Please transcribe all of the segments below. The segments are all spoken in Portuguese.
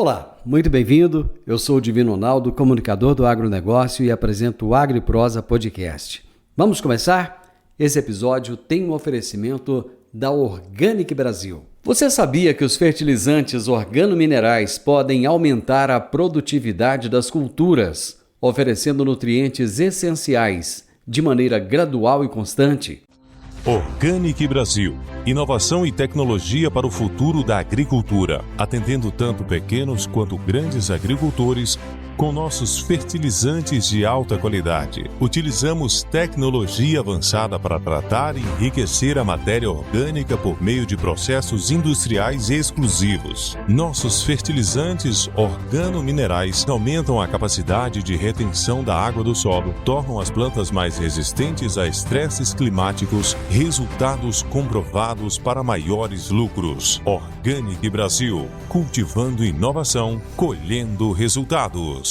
Olá, muito bem-vindo. Eu sou o Divino Ronaldo, comunicador do agronegócio e apresento o AgriProsa Podcast. Vamos começar? Esse episódio tem um oferecimento da Organic Brasil. Você sabia que os fertilizantes organominerais podem aumentar a produtividade das culturas, oferecendo nutrientes essenciais de maneira gradual e constante? Organic Brasil. Inovação e tecnologia para o futuro da agricultura, atendendo tanto pequenos quanto grandes agricultores com nossos fertilizantes de alta qualidade. Utilizamos tecnologia avançada para tratar e enriquecer a matéria orgânica por meio de processos industriais exclusivos. Nossos fertilizantes organominerais aumentam a capacidade de retenção da água do solo, tornam as plantas mais resistentes a estresses climáticos, resultados comprovados para maiores lucros. Organic Brasil, cultivando inovação, colhendo resultados.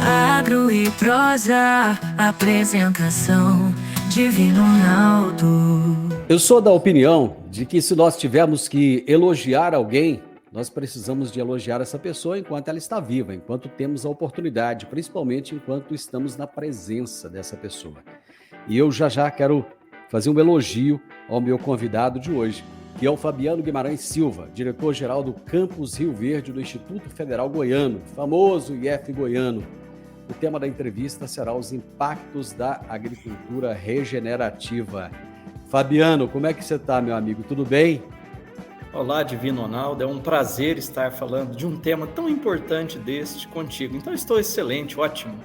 Agro e Prosa, apresentação Divino Ronaldo. Eu sou da opinião de que se nós tivermos que elogiar alguém, nós precisamos de elogiar essa pessoa enquanto ela está viva, enquanto temos a oportunidade, principalmente enquanto estamos na presença dessa pessoa. E eu já quero fazer um elogio ao meu convidado de hoje, que é o Fabiano Guimarães Silva, diretor-geral do Campus Rio Verde do Instituto Federal Goiano, famoso IF Goiano. O tema da entrevista será os impactos da agricultura regenerativa. Fabiano, como é que você está, meu amigo? Tudo bem? Olá, Divino Ronaldo. É um prazer estar falando de um tema tão importante deste contigo. Então, estou excelente, ótimo.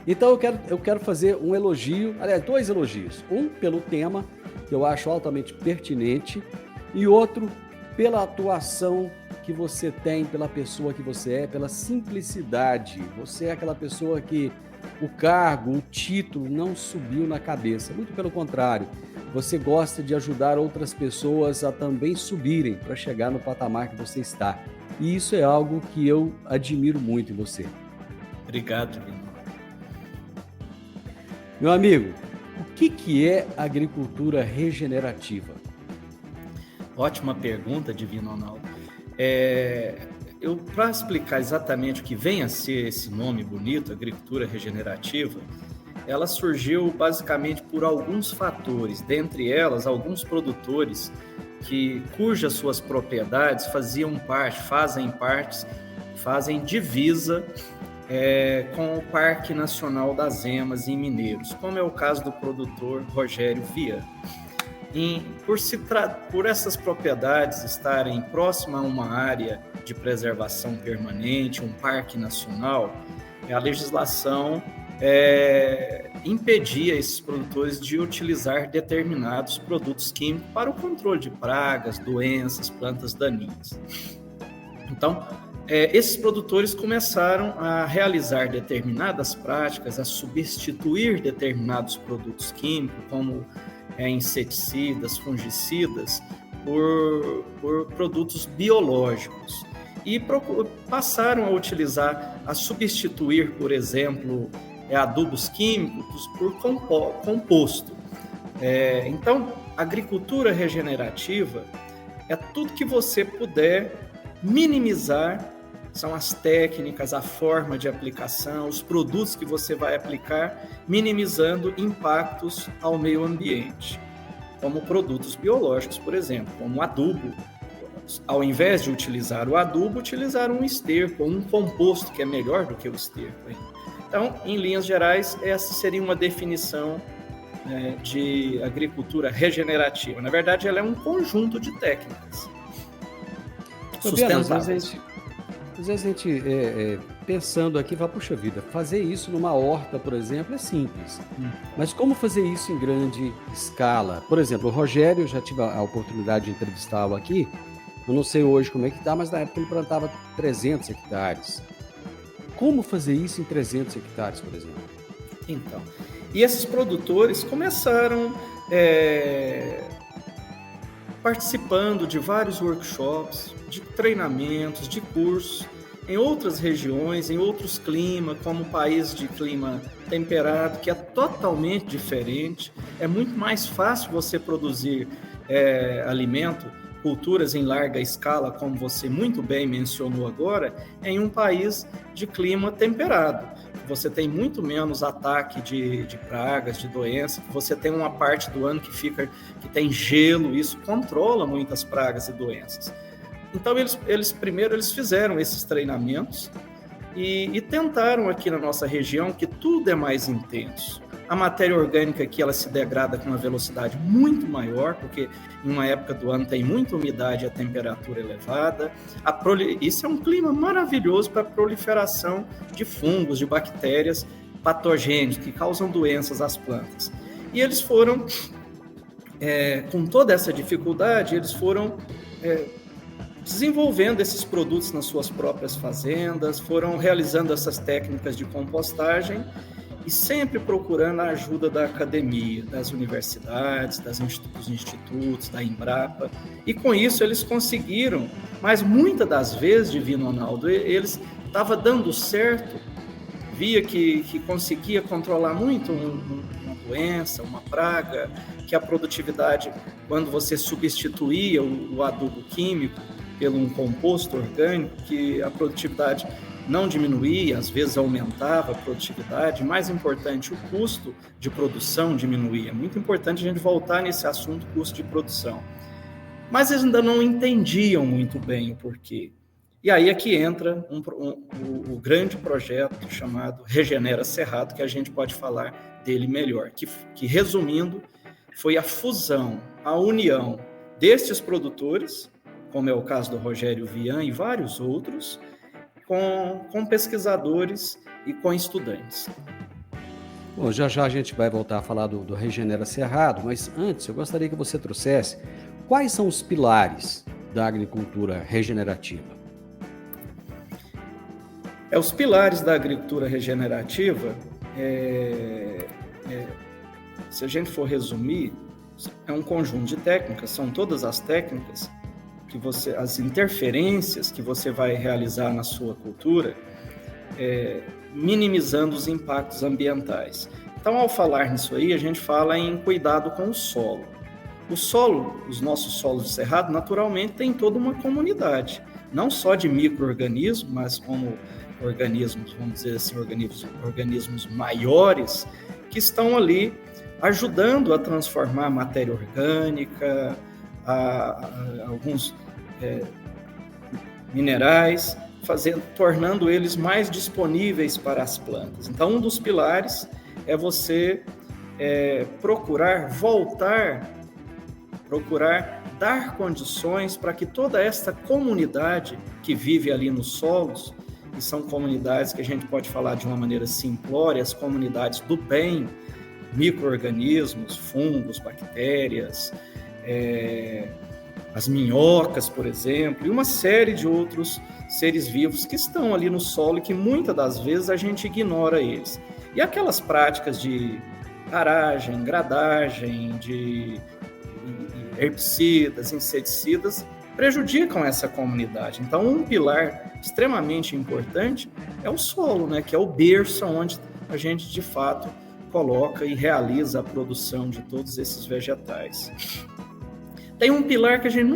Então, eu quero fazer um elogio, aliás, dois elogios. Um pelo tema, que eu acho altamente pertinente, e outro pela atuação que você tem, pela pessoa que você é, pela simplicidade. Você é aquela pessoa que o cargo, o título não subiu na cabeça. Muito pelo contrário, você gosta de ajudar outras pessoas a também subirem para chegar no patamar que você está. E isso é algo que eu admiro muito em você. Obrigado, Divino. Meu amigo, o que é agricultura regenerativa? Ótima pergunta, Divino Ronaldo. Para explicar exatamente o que vem a ser esse nome bonito, agricultura regenerativa, ela surgiu basicamente por alguns fatores, dentre elas, alguns produtores cujas suas propriedades fazem divisa com o Parque Nacional das Emas em Mineiros, como é o caso do produtor Rogério Viana. Por essas propriedades estarem próximas a uma área de preservação permanente, um parque nacional, a legislação impedia esses produtores de utilizar determinados produtos químicos para o controle de pragas, doenças, plantas daninhas. Então, esses produtores começaram a realizar determinadas práticas, a substituir determinados produtos químicos, como inseticidas, fungicidas, por produtos biológicos. E passaram a substituir, por exemplo, adubos químicos por composto. Então, agricultura regenerativa é tudo que você puder minimizar. São as técnicas, a forma de aplicação, os produtos que você vai aplicar, minimizando impactos ao meio ambiente, como produtos biológicos, por exemplo, como adubo. Ao invés de utilizar o adubo, utilizar um esterco ou um composto, que é melhor do que o esterco. Então, em linhas gerais, essa seria uma definição de agricultura regenerativa. Na verdade, ela é um conjunto de técnicas sustentáveis. Às vezes a gente, pensando aqui, vai, puxa vida, fazer isso numa horta, por exemplo, é simples. Mas como fazer isso em grande escala? Por exemplo, o Rogério, eu já tive a oportunidade de entrevistá-lo aqui, eu não sei hoje como é que está, mas na época ele plantava 300 hectares. Como fazer isso em 300 hectares, por exemplo? Então, e esses produtores começaram participando de vários workshops, de treinamentos, de cursos, em outras regiões, em outros climas, como o país de clima temperado, que é totalmente diferente. É muito mais fácil você produzir alimento culturas em larga escala, como você muito bem mencionou agora, em um país de clima temperado. Você tem muito menos ataque de pragas, de doenças, você tem uma parte do ano que tem gelo, isso controla muitas pragas e doenças. Então, primeiro eles fizeram esses treinamentos e tentaram aqui na nossa região, que tudo é mais intenso. A matéria orgânica aqui, ela se degrada com uma velocidade muito maior, porque em uma época do ano tem muita umidade e a temperatura elevada. Isso é um clima maravilhoso para a proliferação de fungos, de bactérias patogênicas que causam doenças às plantas. E eles foram, com toda essa dificuldade, eles foram desenvolvendo esses produtos nas suas próprias fazendas, foram realizando essas técnicas de compostagem, e sempre procurando a ajuda da academia, das universidades, dos institutos, da Embrapa. E com isso eles conseguiram, mas muitas das vezes, Divino Ronaldo, eles estavam dando certo, via que conseguia controlar muito uma doença, uma praga, que a produtividade, quando você substituía o adubo químico pelo um composto orgânico, que a produtividade não diminuía, às vezes aumentava a produtividade. Mais importante, o custo de produção diminuía. É muito importante a gente voltar nesse assunto, custo de produção. Mas eles ainda não entendiam muito bem o porquê. E aí é que entra o grande projeto chamado Regenera Cerrado, que a gente pode falar dele melhor, que resumindo, foi a fusão, a união destes produtores, como é o caso do Rogério Vian e vários outros, com pesquisadores e com estudantes. Bom, já a gente vai voltar a falar do Regenera Cerrado, mas antes eu gostaria que você trouxesse quais são os pilares da agricultura regenerativa. Os pilares da agricultura regenerativa, se a gente for resumir, é um conjunto de técnicas, são todas as técnicas as interferências que você vai realizar na sua cultura, minimizando os impactos ambientais. Então, ao falar nisso aí, a gente fala em cuidado com o solo. O solo, os nossos solos de cerrado, naturalmente, tem toda uma comunidade, não só de micro-organismos, mas como organismos, vamos dizer assim, organismos maiores, que estão ali ajudando a transformar a matéria orgânica, alguns minerais, tornando eles mais disponíveis para as plantas. Então, um dos pilares é você procurar dar condições para que toda esta comunidade que vive ali nos solos, e são comunidades que a gente pode falar de uma maneira simplória, as comunidades do bem, micro-organismos, fungos, bactérias, as minhocas, por exemplo, e uma série de outros seres vivos que estão ali no solo e que muitas das vezes a gente ignora eles. E aquelas práticas de aragem, gradagem, de herbicidas, inseticidas, prejudicam essa comunidade. Então, um pilar extremamente importante é o solo, né, que é o berço onde a gente, de fato, coloca e realiza a produção de todos esses vegetais. Tem um pilar que a gente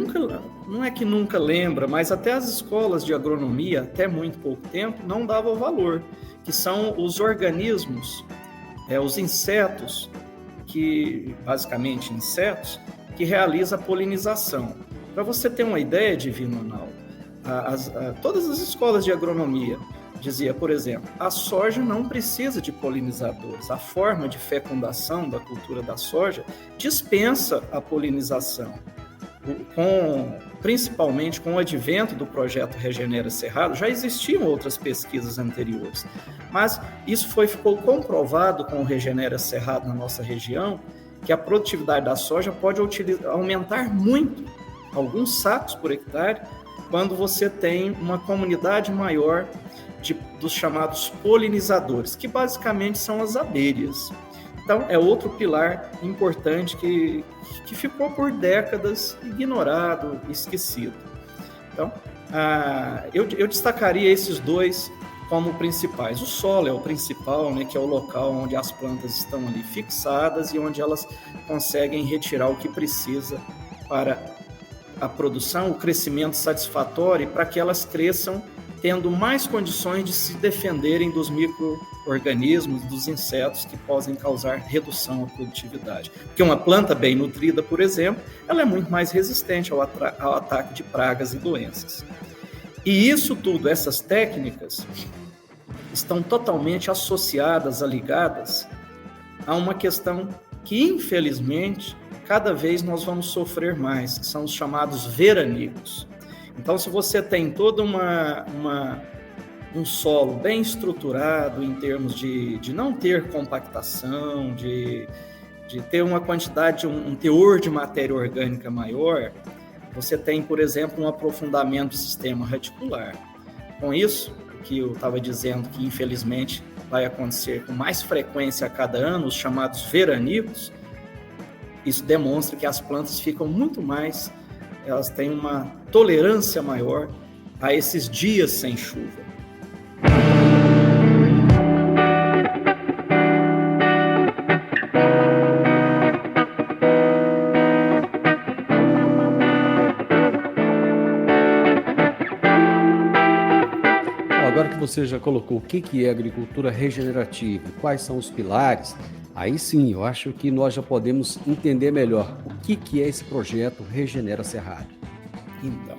não é que nunca lembra, mas até as escolas de agronomia, até muito pouco tempo, não davam valor, que são os organismos, os insetos, basicamente insetos, que realizam a polinização. Para você ter uma ideia, Divino Ronaldo, todas as escolas de agronomia dizia, por exemplo, a soja não precisa de polinizadores. A forma de fecundação da cultura da soja dispensa a polinização. Principalmente com o advento do projeto Regenera Cerrado, já existiam outras pesquisas anteriores, mas isso ficou comprovado com o Regenera Cerrado na nossa região, que a produtividade da soja pode aumentar muito, alguns sacos por hectare, quando você tem uma comunidade maior dos chamados polinizadores, que basicamente são as abelhas. Então, é outro pilar importante que ficou por décadas ignorado, esquecido. Então, eu destacaria esses dois como principais. O solo é o principal, né, que é o local onde as plantas estão ali fixadas e onde elas conseguem retirar o que precisa para a produção, o crescimento satisfatório, para que elas cresçam tendo mais condições de se defenderem dos micro-organismos, dos insetos que podem causar redução à produtividade. Porque uma planta bem nutrida, por exemplo, ela é muito mais resistente ao ataque de pragas e doenças. E isso tudo, essas técnicas, estão totalmente associadas, ligadas a uma questão que, infelizmente, cada vez nós vamos sofrer mais, que são os chamados veranicos. Então, se você tem todo um solo bem estruturado em termos de não ter compactação, de ter uma quantidade, um teor de matéria orgânica maior, você tem, por exemplo, um aprofundamento do sistema radicular. Com isso, o que eu estava dizendo que, infelizmente, vai acontecer com mais frequência a cada ano, os chamados veranicos, isso demonstra que as plantas ficam muito mais, elas têm uma tolerância maior a esses dias sem chuva. Agora que você já colocou o que é agricultura regenerativa, quais são os pilares, aí sim, eu acho que nós já podemos entender melhor o que é esse projeto Regenera Cerrado. Então,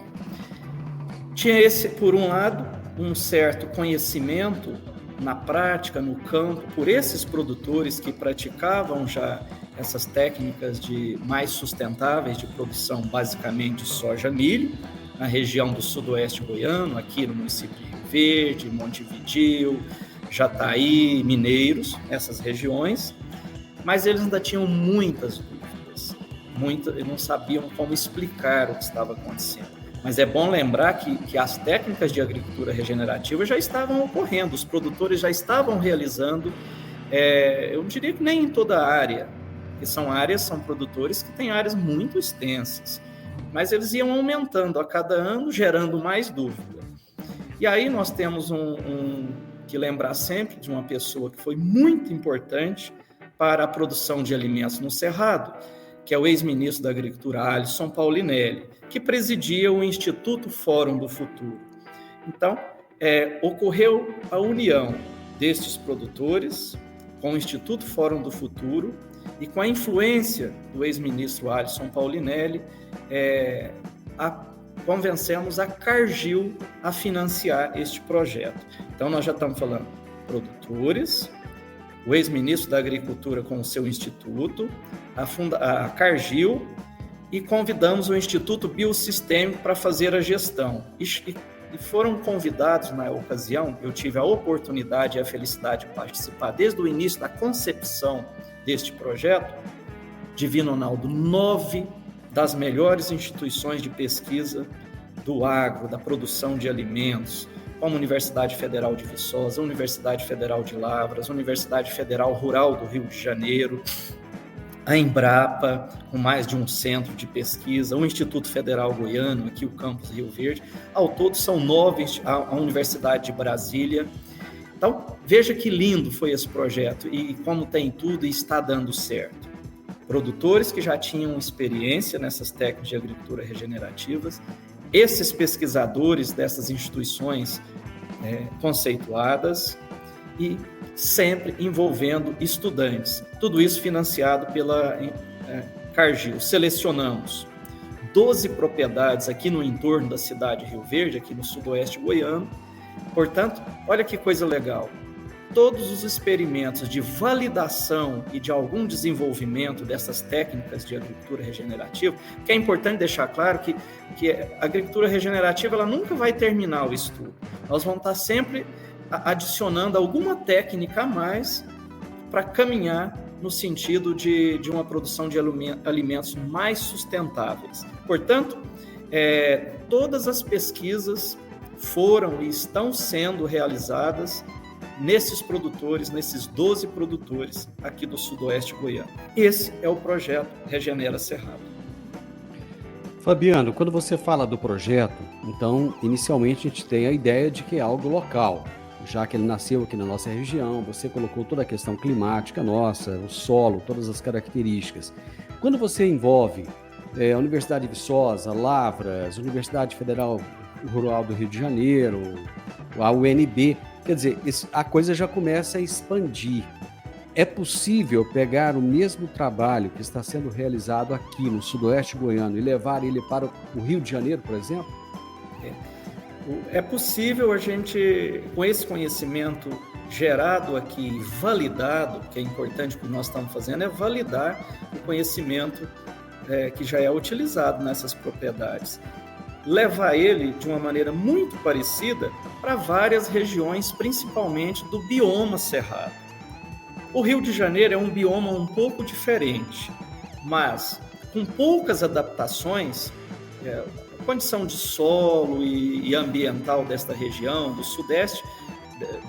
tinha por um lado, um certo conhecimento na prática, no campo, por esses produtores que praticavam já essas técnicas mais sustentáveis de produção, basicamente de soja, milho, na região do sudoeste goiano, aqui no município de Rio Verde, Montevidéu, Jataí, Mineiros, essas regiões, mas eles ainda tinham muitas dúvidas, eles não sabiam como explicar o que estava acontecendo. Mas é bom lembrar que as técnicas de agricultura regenerativa já estavam ocorrendo, os produtores já estavam realizando, eu diria que nem em toda a área, porque são produtores que têm áreas muito extensas, mas eles iam aumentando a cada ano, gerando mais dúvida. E aí nós temos que lembrar sempre de uma pessoa que foi muito importante para a produção de alimentos no Cerrado, que é o ex-ministro da Agricultura, Alisson Paulinelli, que presidia o Instituto Fórum do Futuro. Então, ocorreu a união destes produtores com o Instituto Fórum do Futuro e com a influência do ex-ministro Alisson Paulinelli, convencemos a Cargill a financiar este projeto. Então, nós já estamos falando produtores, o ex-ministro da Agricultura com o seu instituto, a Cargill, e convidamos o Instituto Biosistêmico para fazer a gestão. E foram convidados, na ocasião, eu tive a oportunidade e a felicidade de participar desde o início da concepção deste projeto, Divino Ronaldo, 9 das melhores instituições de pesquisa do agro, da produção de alimentos, como a Universidade Federal de Viçosa, a Universidade Federal de Lavras, a Universidade Federal Rural do Rio de Janeiro, a Embrapa, com mais de um centro de pesquisa, o Instituto Federal Goiano, aqui o campus Rio Verde. Ao todo são 9, a Universidade de Brasília. Então, veja que lindo foi esse projeto e como tem tudo e está dando certo. Produtores que já tinham experiência nessas técnicas de agricultura regenerativas, esses pesquisadores dessas instituições conceituadas e sempre envolvendo estudantes. Tudo isso financiado pela Cargill. Selecionamos 12 propriedades aqui no entorno da cidade de Rio Verde, aqui no sudoeste goiano. Portanto, olha que coisa legal. Todos os experimentos de validação e de algum desenvolvimento dessas técnicas de agricultura regenerativa, que é importante deixar claro que a agricultura regenerativa ela nunca vai terminar o estudo. Nós vamos estar sempre adicionando alguma técnica a mais para caminhar no sentido de uma produção de alimentos mais sustentáveis. Portanto, todas as pesquisas foram e estão sendo realizadas nesses produtores, nesses 12 produtores aqui do sudoeste goiano. Esse é o projeto Regenera Cerrado. Fabiano, quando você fala do projeto, então, inicialmente a gente tem a ideia de que é algo local, já que ele nasceu aqui na nossa região, você colocou toda a questão climática nossa, o solo, todas as características. Quando você envolve a Universidade de Viçosa, Lavras, Universidade Federal Rural do Rio de Janeiro, a UNB. Quer dizer, a coisa já começa a expandir. É possível pegar o mesmo trabalho que está sendo realizado aqui no Sudoeste Goiano e levar ele para o Rio de Janeiro, por exemplo? É possível a gente, com esse conhecimento gerado aqui, validado, que é importante o que nós estamos fazendo, é validar o conhecimento que já é utilizado nessas propriedades. Levar ele de uma maneira muito parecida para várias regiões, principalmente do bioma cerrado. O Rio de Janeiro é um bioma um pouco diferente, mas com poucas adaptações, a condição de solo e ambiental desta região, do Sudeste,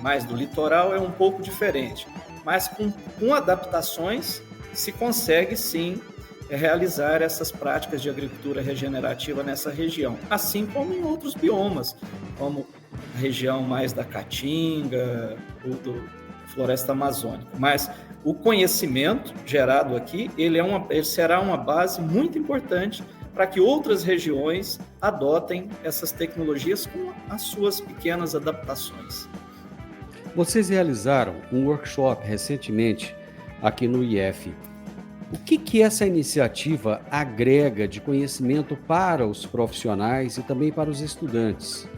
mais do litoral, é um pouco diferente. Mas com adaptações se consegue sim realizar essas práticas de agricultura regenerativa nessa região, assim como em outros biomas, como a região mais da Caatinga, ou do Floresta Amazônica. Mas o conhecimento gerado aqui, ele será uma base muito importante para que outras regiões adotem essas tecnologias com as suas pequenas adaptações. Vocês realizaram um workshop recentemente aqui no IF. O que essa iniciativa agrega de conhecimento para os profissionais e também para os estudantes?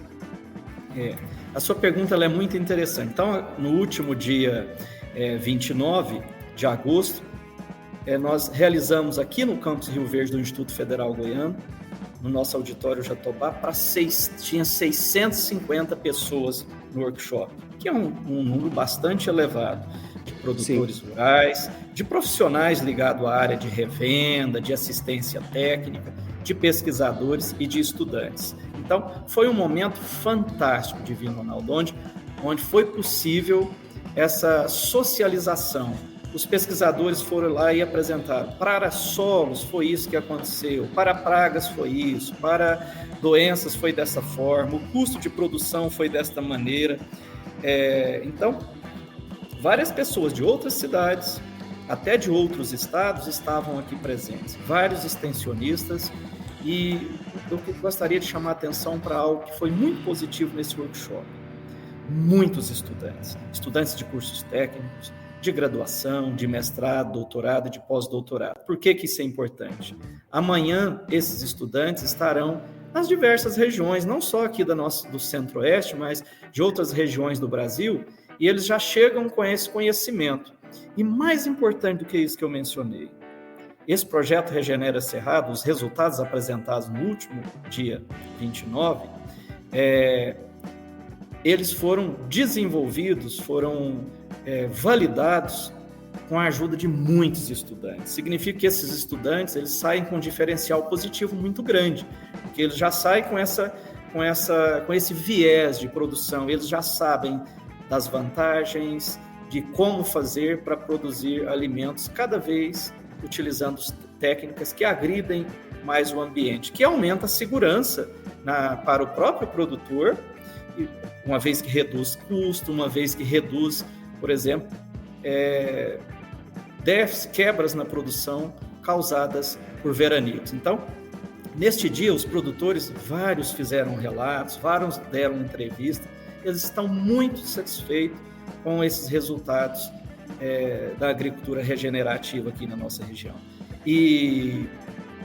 A sua pergunta ela é muito interessante. Então, no último dia 29 de agosto, nós realizamos aqui no Campus Rio Verde do Instituto Federal Goiano, no nosso auditório Jatobá, tinha 650 pessoas no workshop, que é um número bastante elevado, de produtores Sim. rurais, de profissionais ligados à área de revenda, de assistência técnica, de pesquisadores e de estudantes. Então, foi um momento fantástico, Divino Ronaldo, onde foi possível essa socialização. Os pesquisadores foram lá e apresentaram. Para solos foi isso que aconteceu, para pragas foi isso, para doenças foi dessa forma, o custo de produção foi desta maneira. Então, várias pessoas de outras cidades, até de outros estados, estavam aqui presentes. Vários extensionistas. E eu gostaria de chamar a atenção para algo que foi muito positivo nesse workshop. Muitos estudantes de cursos técnicos, de graduação, de mestrado, doutorado e de pós-doutorado. Por que isso é importante? Amanhã, esses estudantes estarão nas diversas regiões, não só aqui do Centro-Oeste, mas de outras regiões do Brasil, e eles já chegam com esse conhecimento. E mais importante do que isso que eu mencionei, esse projeto Regenera Cerrado, os resultados apresentados no último dia 29, eles foram desenvolvidos, foram validados com a ajuda de muitos estudantes. Significa que esses estudantes eles saem com um diferencial positivo muito grande, porque eles já saem com esse viés de produção, eles já sabem das vantagens, de como fazer para produzir alimentos cada vez utilizando técnicas que agridem mais o ambiente, que aumenta a segurança para o próprio produtor, uma vez que reduz custo, uma vez que reduz, por exemplo, quebras na produção causadas por veranicos. Então, neste dia, os produtores, vários fizeram relatos, vários deram entrevista, eles estão muito satisfeitos com esses resultados da agricultura regenerativa aqui na nossa região. E,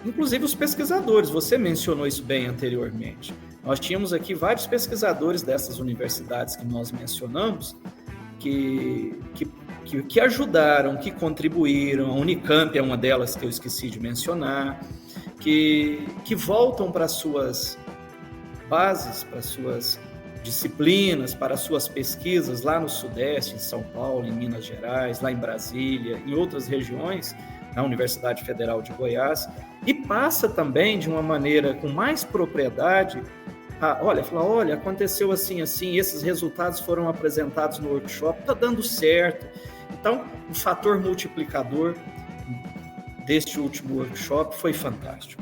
inclusive, os pesquisadores, você mencionou isso bem anteriormente. Nós tínhamos aqui vários pesquisadores dessas universidades que nós mencionamos que ajudaram, que contribuíram. A Unicamp é uma delas que eu esqueci de mencionar, que voltam para suas bases, para suas disciplinas, para suas pesquisas lá no Sudeste, em São Paulo, em Minas Gerais, lá em Brasília, em outras regiões, na Universidade Federal de Goiás, e passa também de uma maneira com mais propriedade olha, aconteceu assim, esses resultados foram apresentados no workshop, está dando certo. Então, o fator multiplicador deste último workshop foi fantástico.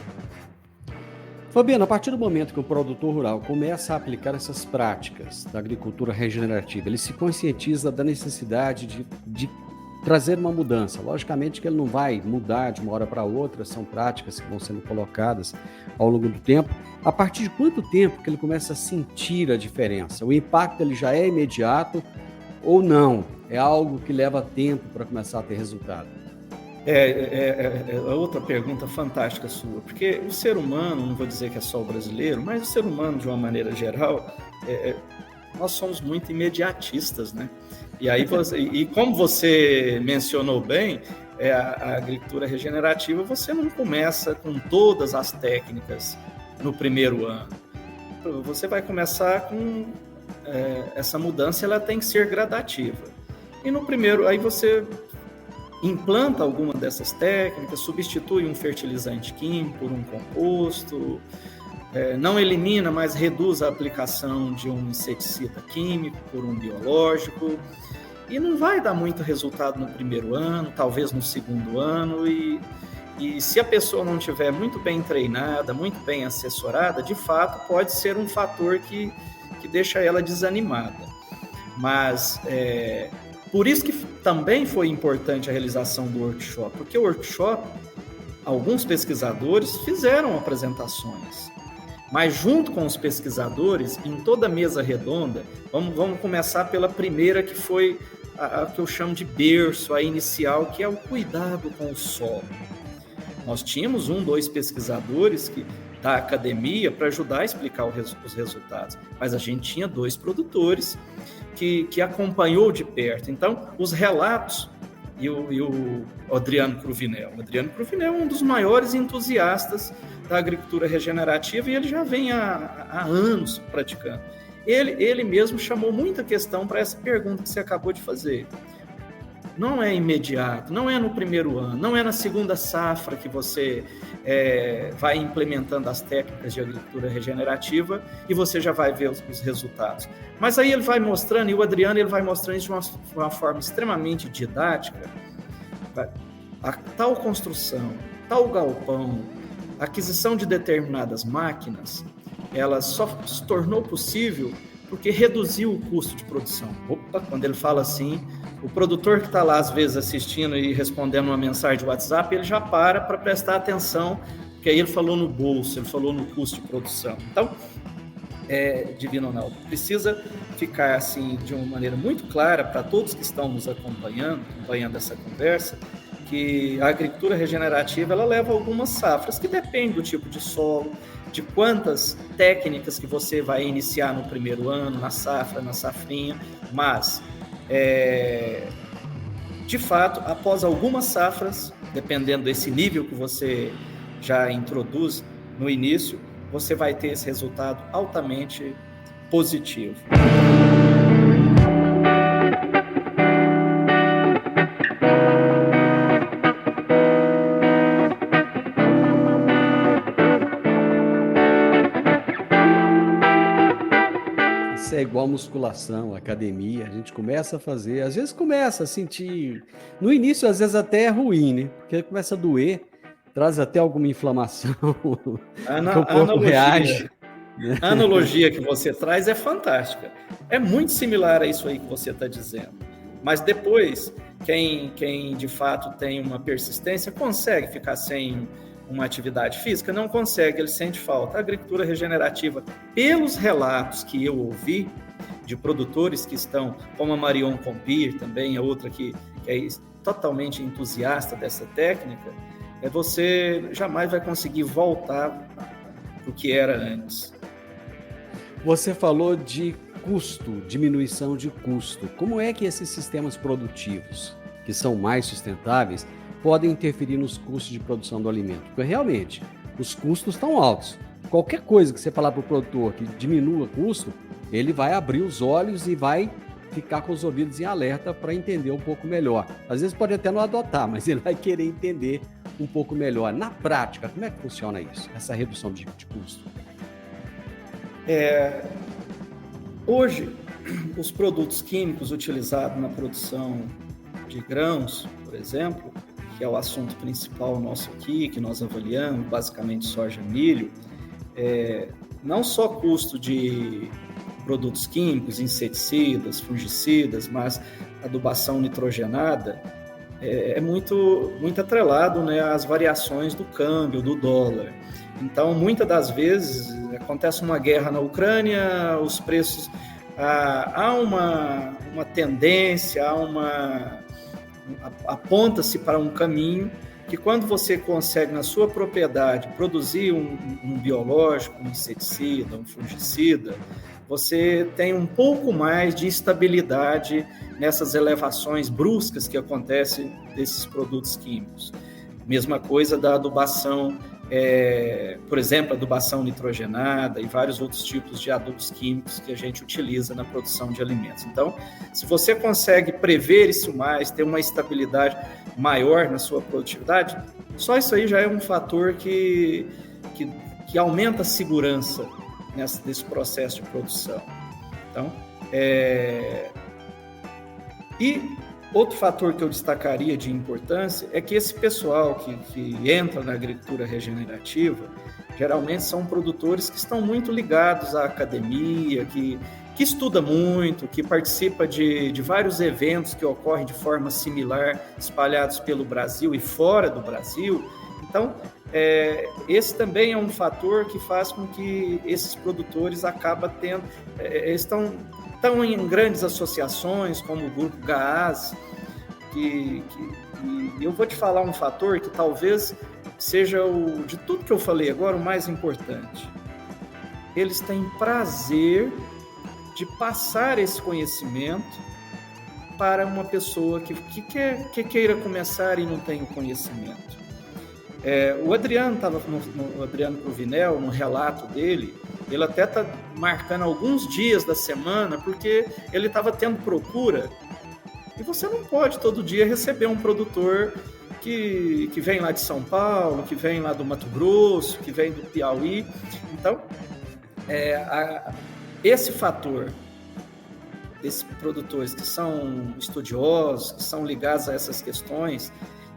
Fabiano, a partir do momento que o produtor rural começa a aplicar essas práticas da agricultura regenerativa, ele se conscientiza da necessidade de trazer uma mudança. Logicamente que ele não vai mudar de uma hora para outra, são práticas que vão sendo colocadas ao longo do tempo. A partir de quanto tempo que ele começa a sentir a diferença? O impacto ele já é imediato ou não? É algo que leva tempo para começar a ter resultado? É outra pergunta fantástica sua, porque o ser humano, não vou dizer que é só o brasileiro, mas o ser humano, de uma maneira geral, nós somos muito imediatistas, né? E aí como você mencionou bem, a agricultura regenerativa, você não começa com todas as técnicas no primeiro ano. Você vai começar com essa mudança, ela tem que ser gradativa. E no primeiro, aí você implanta alguma dessas técnicas, substitui um fertilizante químico por um composto, não elimina, mas reduz a aplicação de um inseticida químico por um biológico, e não vai dar muito resultado no primeiro ano, talvez no segundo ano, e se a pessoa não estiver muito bem treinada, muito bem assessorada, de fato pode ser um fator que deixa ela desanimada. Mas por isso que também foi importante a realização do workshop, porque o workshop, alguns pesquisadores fizeram apresentações, mas junto com os pesquisadores, em toda a mesa redonda, vamos começar pela primeira, que foi a que eu chamo de berço, a inicial, que é o cuidado com o solo. Nós tínhamos 2 pesquisadores da academia para ajudar a explicar os resultados, mas a gente tinha 2 produtores que acompanhou de perto. Então, os relatos, e o Adriano Cruvinel. O Adriano Cruvinel é um dos maiores entusiastas da agricultura regenerativa e ele já vem há anos praticando. Ele mesmo chamou muita questão para essa pergunta que você acabou de fazer. Não é imediato, não é no primeiro ano, não é na segunda safra que você vai implementando as técnicas de agricultura regenerativa e você já vai ver os resultados. Mas aí ele vai mostrando, e o Adriano ele vai mostrando isso de uma forma extremamente didática. A tal construção, tal galpão, a aquisição de determinadas máquinas, ela só se tornou possível porque reduziu o custo de produção. Quando ele fala assim, o produtor que está lá às vezes assistindo e respondendo uma mensagem de WhatsApp, ele já para prestar atenção, porque aí ele falou no bolso, ele falou no custo de produção. Então, Divino Ronaldo, precisa ficar assim de uma maneira muito clara para todos que estão nos acompanhando essa conversa, que a agricultura regenerativa ela leva algumas safras, que depende do tipo de solo, de quantas técnicas que você vai iniciar no primeiro ano, na safra, na safrinha, mas de fato, após algumas safras, dependendo desse nível que você já introduz no início, você vai ter esse resultado altamente positivo. Isso é igual musculação, academia, a gente começa a fazer, às vezes começa a sentir, no início às vezes até é ruim, né? Porque começa a doer, traz até alguma inflamação, que o corpo reage. A analogia que você traz é fantástica. É muito similar a isso aí que você está dizendo. Mas depois, quem de fato tem uma persistência consegue ficar sem uma atividade física? Não consegue, ele sente falta. A agricultura regenerativa, pelos relatos que eu ouvi de produtores que estão, como a Marion Compir, também é outra que é totalmente entusiasta dessa técnica, você jamais vai conseguir voltar para o que era antes. Você falou de custo, diminuição de custo. Como é que esses sistemas produtivos, que são mais sustentáveis, podem interferir nos custos de produção do alimento? Porque realmente, os custos estão altos. Qualquer coisa que você falar para o produtor que diminua o custo, ele vai abrir os olhos e vai ficar com os ouvidos em alerta para entender um pouco melhor. Às vezes pode até não adotar, mas ele vai querer entender um pouco melhor. Na prática, como é que funciona isso, essa redução de custo? Hoje, os produtos químicos utilizados na produção de grãos, por exemplo, que é o assunto principal nosso aqui, que nós avaliamos, basicamente soja e milho, não só custo de produtos químicos, inseticidas, fungicidas, mas adubação nitrogenada, é muito atrelado, né, às variações do câmbio, do dólar. Então, muitas das vezes, acontece uma guerra na Ucrânia, os preços... há uma tendência, aponta-se para um caminho que, quando você consegue na sua propriedade produzir um biológico, um inseticida, um fungicida, você tem um pouco mais de estabilidade nessas elevações bruscas que acontecem desses produtos químicos. Mesma coisa da adubação, por exemplo, adubação nitrogenada e vários outros tipos de adubos químicos que a gente utiliza na produção de alimentos. Então, se você consegue prever isso mais, ter uma estabilidade maior na sua produtividade, só isso aí já é um fator que aumenta a segurança desse processo de produção. Então, e outro fator que eu destacaria de importância é que esse pessoal que entra na agricultura regenerativa, geralmente são produtores que estão muito ligados à academia, que estuda muito, que participa de vários eventos que ocorrem de forma similar, espalhados pelo Brasil e fora do Brasil. Então, esse também é um fator que faz com que esses produtores acabam tendo... estão em grandes associações, como o Grupo GAAS, e eu vou te falar um fator que talvez seja, de tudo que eu falei agora, o mais importante. Eles têm prazer de passar esse conhecimento para uma pessoa que queira começar e não tem o conhecimento. O Adriano Cruvinel, no relato dele, ele até está marcando alguns dias da semana, porque ele estava tendo procura, e você não pode todo dia receber um produtor que vem lá de São Paulo, que vem lá do Mato Grosso, que vem do Piauí. Então, esse fator, esses produtores que são estudiosos, que são ligados a essas questões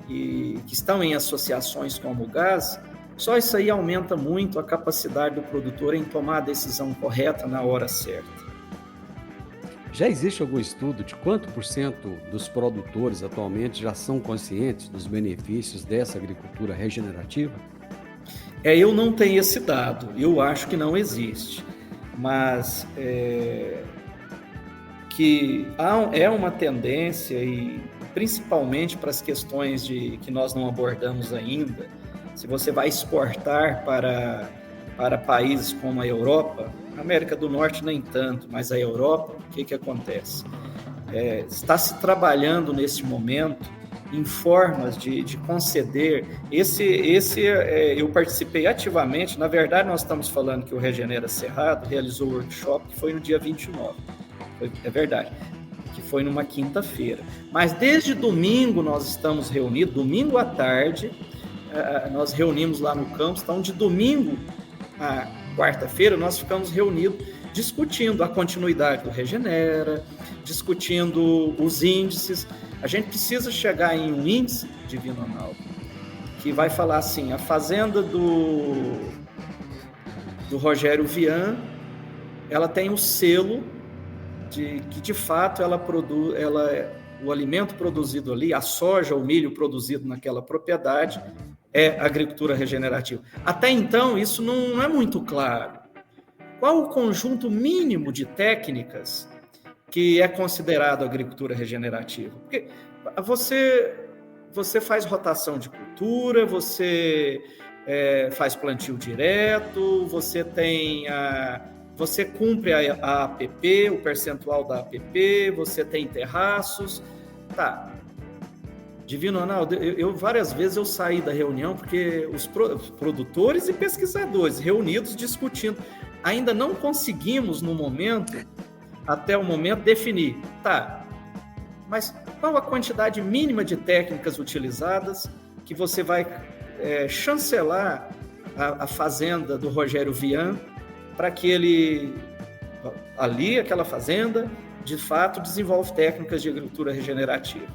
e que estão em associações como o GAAS, só isso aí aumenta muito a capacidade do produtor em tomar a decisão correta na hora certa. Já existe algum estudo de quanto por cento dos produtores atualmente já são conscientes dos benefícios dessa agricultura regenerativa? Eu não tenho esse dado, eu acho que não existe, mas que é uma tendência, e principalmente para as questões que nós não abordamos ainda. Se você vai exportar para países como a Europa, a América do Norte nem tanto, mas a Europa, o que acontece? Está se trabalhando nesse momento em formas de conceder. Eu participei ativamente, na verdade nós estamos falando que o Regenera Cerrado realizou o workshop, que foi no dia 29, é verdade, que foi numa quinta-feira. Mas desde domingo nós estamos reunidos, domingo à tarde, nós reunimos lá no campus. Então, de domingo a quarta-feira, nós ficamos reunidos discutindo a continuidade do Regenera, discutindo os índices. A gente precisa chegar em um índice, Divino Ronaldo, que vai falar assim: a fazenda do Rogério Vian, ela tem o selo que de fato ela produz, o alimento produzido ali, a soja, o milho produzido naquela propriedade, é agricultura regenerativa. Até então, isso não é muito claro. Qual o conjunto mínimo de técnicas que é considerado agricultura regenerativa? Porque você faz rotação de cultura, você faz plantio direto, você cumpre a APP, o percentual da APP, você tem terraços. Tá. Divino Ronaldo, eu várias vezes eu saí da reunião porque os produtores e pesquisadores reunidos discutindo, ainda não conseguimos até o momento, definir, tá, mas qual a quantidade mínima de técnicas utilizadas que você vai chancelar a fazenda do Rogério Vian para que aquela fazenda, de fato, desenvolve técnicas de agricultura regenerativa.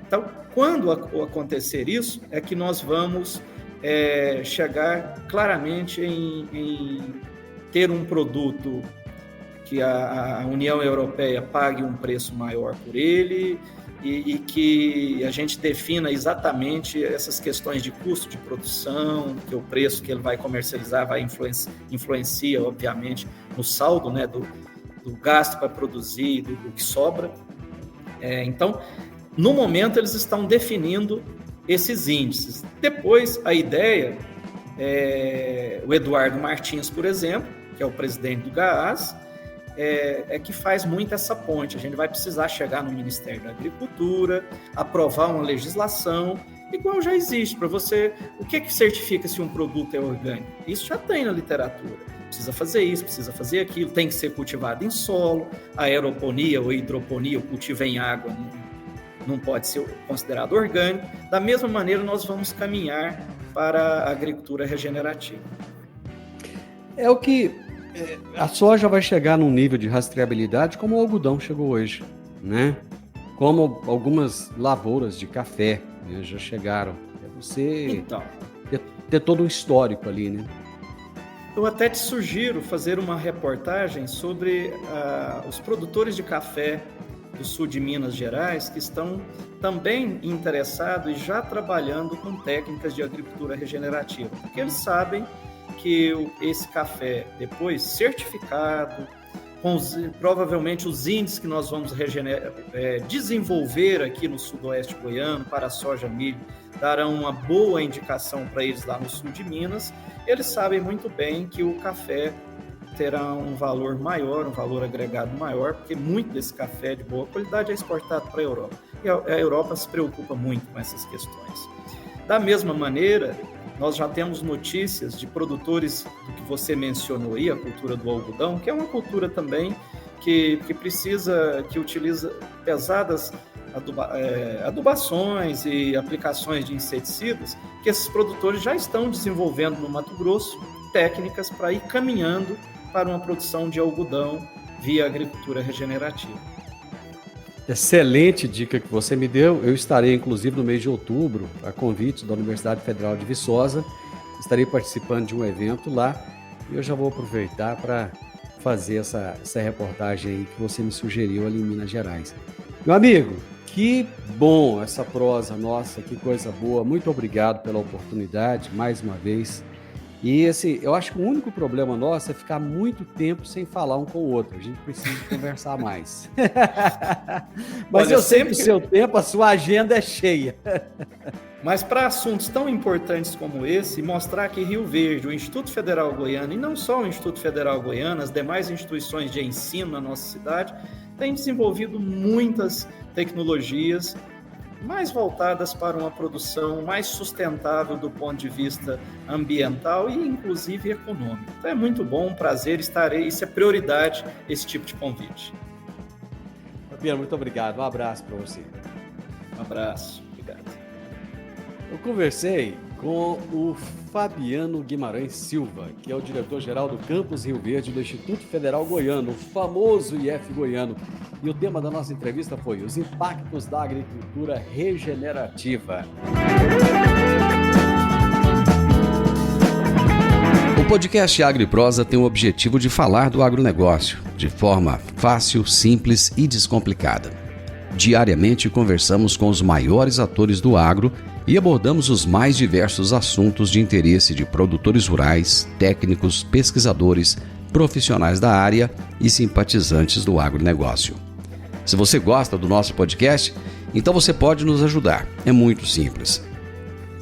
Então, quando acontecer isso, é que nós vamos chegar claramente em ter um produto que a União Europeia pague um preço maior por ele, e que a gente defina exatamente essas questões de custo de produção, que o preço que ele vai comercializar vai influencia, obviamente, no saldo, né, do gasto para produzir, do que sobra. Então, no momento, eles estão definindo esses índices. Depois, a ideia, o Eduardo Martins, por exemplo, que é o presidente do GAAS, que faz muito essa ponte. A gente vai precisar chegar no Ministério da Agricultura, aprovar uma legislação, igual já existe para você. O que certifica se um produto é orgânico? Isso já tem na literatura. Precisa fazer isso, precisa fazer aquilo, tem que ser cultivado em solo, a aeroponia ou hidroponia, o cultivo em água, não pode ser considerado orgânico. Da mesma maneira, nós vamos caminhar para a agricultura regenerativa. É o que a soja vai chegar num nível de rastreabilidade como o algodão chegou hoje, né? Como algumas lavouras de café, né, já chegaram. Você ter todo um histórico ali, né? Eu até te sugiro fazer uma reportagem sobre os produtores de café do sul de Minas Gerais, que estão também interessados e já trabalhando com técnicas de agricultura regenerativa, porque eles sabem que esse café, depois certificado, com provavelmente os índices que nós vamos desenvolver aqui no sudoeste goiano para a soja, milho, darão uma boa indicação para eles lá no sul de Minas. Eles sabem muito bem que o café terá um valor maior, um valor agregado maior, porque muito desse café de boa qualidade é exportado para a Europa. E a Europa se preocupa muito com essas questões. Da mesma maneira, nós já temos notícias de produtores do que você mencionou aí, a cultura do algodão, que é uma cultura também que utiliza pesadas adubações e aplicações de inseticidas, que esses produtores já estão desenvolvendo no Mato Grosso técnicas para ir caminhando para uma produção de algodão via agricultura regenerativa. Excelente dica que você me deu. Eu estarei, inclusive, no mês de outubro, a convite da Universidade Federal de Viçosa. Estarei participando de um evento lá e eu já vou aproveitar para fazer essa reportagem aí que você me sugeriu ali em Minas Gerais. Meu amigo, que bom essa prosa nossa, que coisa boa. Muito obrigado pela oportunidade, mais uma vez. E eu acho que o único problema nosso é ficar muito tempo sem falar um com o outro. A gente precisa conversar mais. Mas eu sei que o seu tempo, a sua agenda é cheia. Mas para assuntos tão importantes como esse, mostrar que Rio Verde, o Instituto Federal Goiano, e não só o Instituto Federal Goiano, as demais instituições de ensino na nossa cidade, têm desenvolvido muitas tecnologias mais voltadas para uma produção mais sustentável do ponto de vista ambiental e, inclusive, econômico. Então, é muito bom, um prazer, isso é prioridade, esse tipo de convite. Fabiano, muito obrigado. Um abraço para você. Um abraço. Obrigado. Eu conversei com o Fabiano Guimarães Silva, que é o diretor-geral do Campus Rio Verde do Instituto Federal Goiano, o famoso IF Goiano. E o tema da nossa entrevista foi os impactos da agricultura regenerativa. O podcast AgriProsa tem o objetivo de falar do agronegócio de forma fácil, simples e descomplicada. Diariamente conversamos com os maiores atores do agro e abordamos os mais diversos assuntos de interesse de produtores rurais, técnicos, pesquisadores, profissionais da área e simpatizantes do agronegócio. Se você gosta do nosso podcast, então você pode nos ajudar. É muito simples.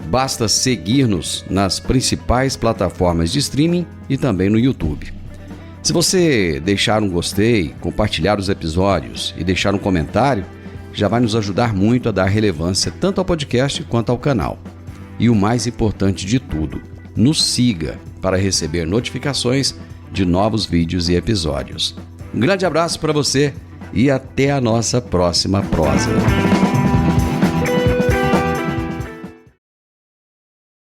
Basta seguir-nos nas principais plataformas de streaming e também no YouTube. Se você deixar um gostei, compartilhar os episódios e deixar um comentário, já vai nos ajudar muito a dar relevância tanto ao podcast quanto ao canal. E o mais importante de tudo, nos siga para receber notificações de novos vídeos e episódios. Um grande abraço para você e até a nossa próxima prosa.